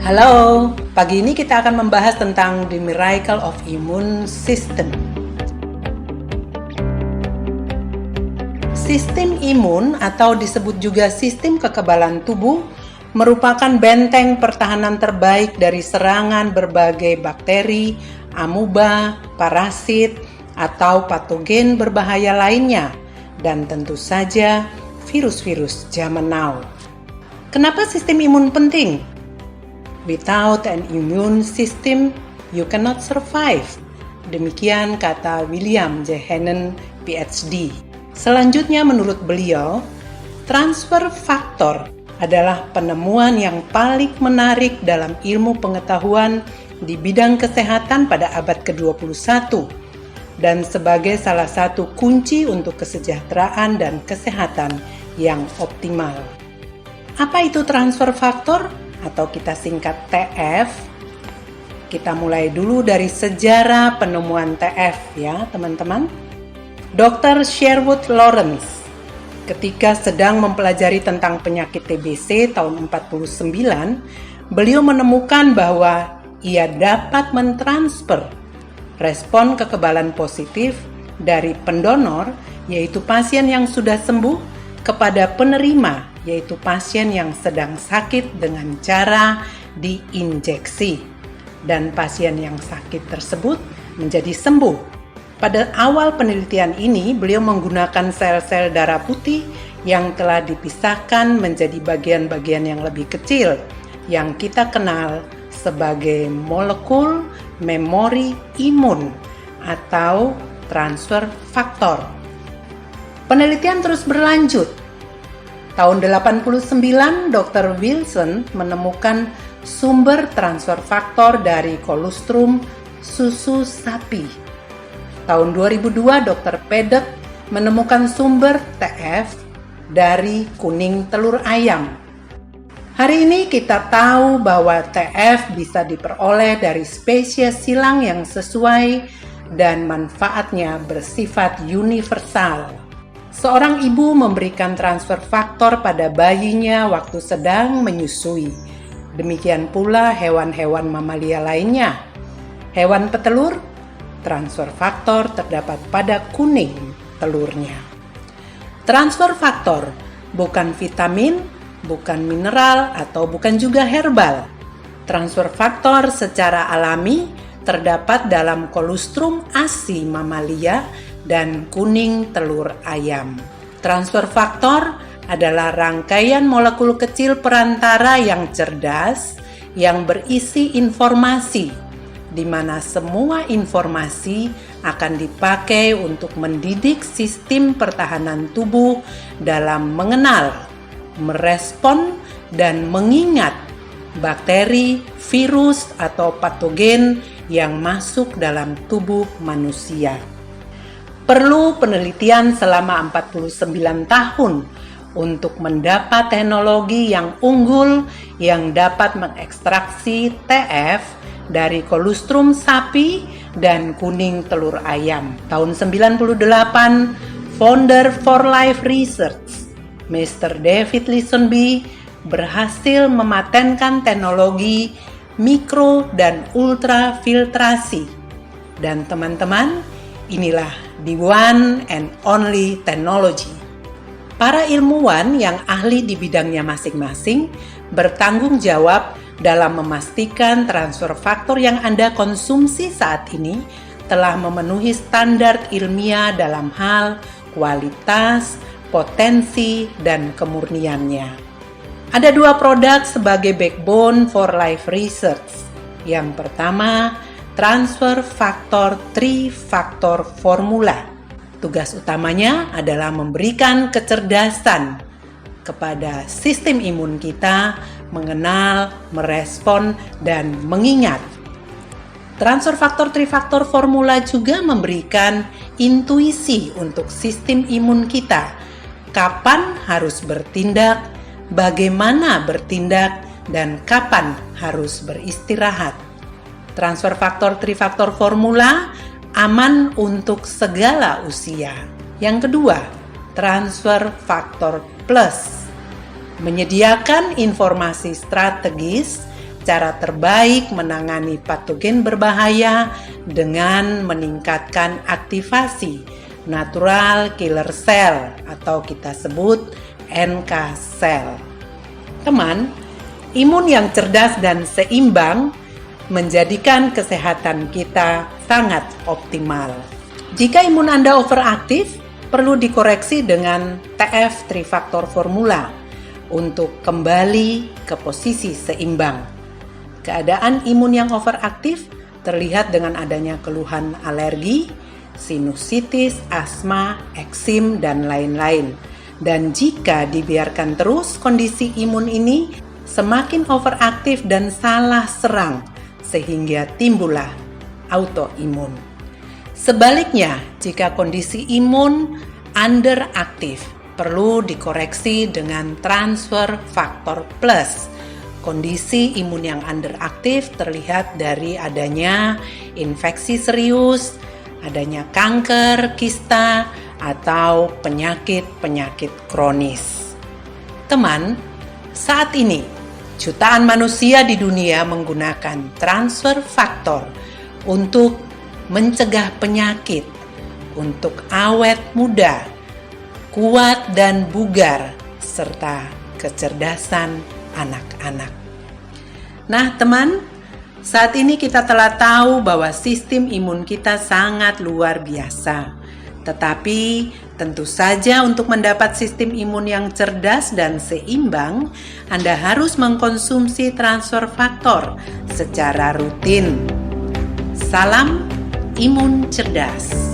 Halo, pagi ini kita akan membahas tentang The Miracle of Immune System. Sistem imun atau disebut juga sistem kekebalan tubuh merupakan benteng pertahanan terbaik dari serangan berbagai bakteri, amuba, parasit, atau patogen berbahaya lainnya, dan tentu saja virus-virus zaman now. Kenapa sistem imun penting? Without an immune system, you cannot survive. Demikian kata William J. Hannon, PhD. Selanjutnya menurut beliau, transfer faktor adalah penemuan yang paling menarik dalam ilmu pengetahuan di bidang kesehatan pada abad ke-21 dan sebagai salah satu kunci untuk kesejahteraan dan kesehatan yang optimal. Apa itu transfer faktor atau kita singkat TF? Kita mulai dulu dari sejarah penemuan TF ya teman-teman. Dr. Sherwood Lawrence ketika sedang mempelajari tentang penyakit TBC tahun 49, beliau menemukan bahwa ia dapat mentransfer respon kekebalan positif dari pendonor, yaitu pasien yang sudah sembuh, kepada penerima, yaitu pasien yang sedang sakit dengan cara diinjeksi. Dan pasien yang sakit tersebut menjadi sembuh. Pada awal penelitian ini, beliau menggunakan sel-sel darah putih yang telah dipisahkan menjadi bagian-bagian yang lebih kecil, yang kita kenal sebagai molekul memori imun atau transfer faktor. Penelitian terus berlanjut. Tahun 89, Dr. Wilson menemukan sumber transfer faktor dari kolostrum susu sapi. Tahun 2002, Dr. Pedek menemukan sumber TF dari kuning telur ayam. Hari ini kita tahu bahwa TF bisa diperoleh dari spesies silang yang sesuai dan manfaatnya bersifat universal. Seorang ibu memberikan transfer faktor pada bayinya waktu sedang menyusui. Demikian pula hewan-hewan mamalia lainnya. Hewan petelur, transfer faktor terdapat pada kuning telurnya. Transfer faktor bukan vitamin, bukan mineral, atau bukan juga herbal. Transfer faktor secara alami terdapat dalam kolostrum ASI mamalia dan kuning telur ayam. Transfer faktor adalah rangkaian molekul kecil perantara yang cerdas yang berisi informasi, di mana semua informasi akan dipakai untuk mendidik sistem pertahanan tubuh dalam mengenal, merespon, dan mengingat bakteri, virus, atau patogen yang masuk dalam tubuh manusia. Perlu penelitian selama 49 tahun untuk mendapat teknologi yang unggul yang dapat mengekstraksi TF dari kolostrum sapi dan kuning telur ayam. Tahun 98, founder For Life Research, Mr. David Lisenby, berhasil mematenkan teknologi mikro dan ultrafiltrasi. Dan teman-teman, inilah the one and only technology. Para ilmuwan yang ahli di bidangnya masing-masing bertanggung jawab dalam memastikan transfer faktor yang Anda konsumsi saat ini telah memenuhi standar ilmiah dalam hal kualitas, potensi, dan kemurniannya. Ada dua produk sebagai backbone For Life Research. Yang pertama, transfer faktor 3-faktor formula. Tugas utamanya adalah memberikan kecerdasan kepada sistem imun kita mengenal, merespon, dan mengingat. Transfer faktor 3-faktor formula juga memberikan intuisi untuk sistem imun kita. Kapan harus bertindak, bagaimana bertindak, dan kapan harus beristirahat. Transfer faktor 3-faktor formula aman untuk segala usia. Yang kedua, transfer faktor plus menyediakan informasi strategis cara terbaik menangani patogen berbahaya dengan meningkatkan aktivasi natural killer cell atau kita sebut NK cell. Teman, imun yang cerdas dan seimbang menjadikan kesehatan kita sangat optimal. Jika imun Anda overaktif, perlu dikoreksi dengan TF trifaktor formula untuk kembali ke posisi seimbang. Keadaan imun yang overaktif terlihat dengan adanya keluhan alergi, sinusitis, asma, eksim, dan lain-lain. Dan jika dibiarkan terus, kondisi imun ini semakin overaktif dan salah serang, sehingga timbullah autoimun. Sebaliknya, jika kondisi imun underaktif, perlu dikoreksi dengan transfer faktor plus. Kondisi imun yang underaktif terlihat dari adanya infeksi serius, adanya kanker, kista, atau penyakit-penyakit kronis. Teman, saat ini jutaan manusia di dunia menggunakan transfer faktor untuk mencegah penyakit, untuk awet muda, kuat dan bugar, serta kecerdasan anak-anak. Nah, teman, saat ini kita telah tahu bahwa sistem imun kita sangat luar biasa. Tetapi tentu saja untuk mendapat sistem imun yang cerdas dan seimbang, Anda harus mengkonsumsi transfer faktor secara rutin. Salam imun cerdas.